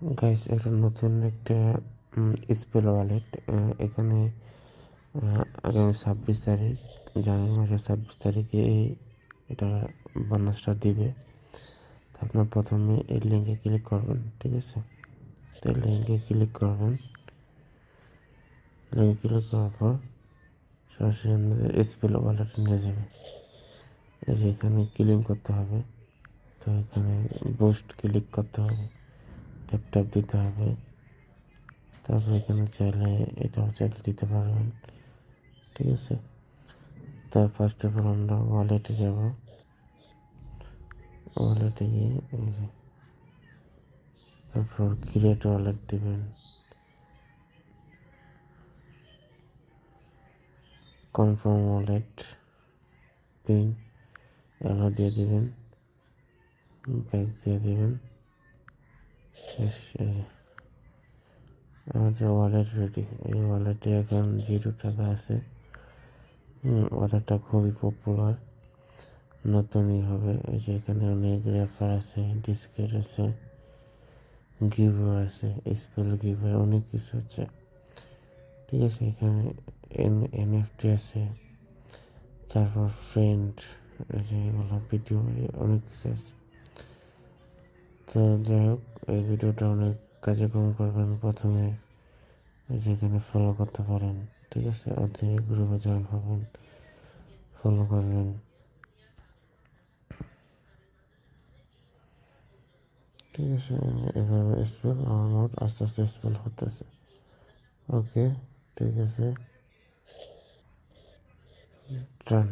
Guys, একটা নতুন একটা স্পেল ওয়ালেট এখানে আগামী 26 তারিখ, জানুয়ারি মাসের 26 তারিখে এটা বোনাসটা দিবে। তো আপনার প্রথমে এই লিঙ্কে ক্লিক করবেন, ঠিক আছে? তো লিঙ্কে ক্লিক করবেন, লিঙ্কে ক্লিক করার পর সরাসরি আমাদের স্পেল ওয়ালেটে নিয়ে যাবে। এই যে এখানে ক্লেম করতে হবে, তো এখানে বুস্ট ক্লিক করতে হবে, ট্যাপ ট্যাপ দিতে হবে। তারপর এখানে চাইলে এটাও চাইলে দিতে পারবেন, ঠিক আছে? তার ফার্স্ট অফ অল আমরা ওয়ালেটে যাব। ওয়ালেটে গিয়ে তারপর ক্রিয়েট ওয়ালেট দিবেন, কনফার্ম ওয়ালেট, পিন এলো দিয়ে দিবেন, ব্যাক দিয়ে দিবেন। শেষ। আমাদের ওয়ালেট রেডি। এই ওয়ালেটে এখন 0 টাকা আছে। ওয়ালেটটা খুবই পপুলার, নতুনই হবে। এই যে এখানে অনেক রেফার আছে, ডিসকেট আছে, গিভওয়ে আছে, স্পেল গিভওয়ে, অনেক কিছু আছে, ঠিক আছে? এখানে এনএফটি আছে, তারপর ফ্রেন্ড, এগুলো ভিডিও, অনেক কিছু আছে। তো যাই হোক, এই ভিডিওটা অনেক কাজে কম করবেন। প্রথমে যেখানে ফলো করতে পারেন, ঠিক আছে? অর্ধেক গ্রুপে জয়েন হবেন, ফলো করবেন, ঠিক আছে? এভাবে স্পেল আমার মোট আস্তে আস্তে স্পেল হতেছে। ওকে, ঠিক আছে, ডান।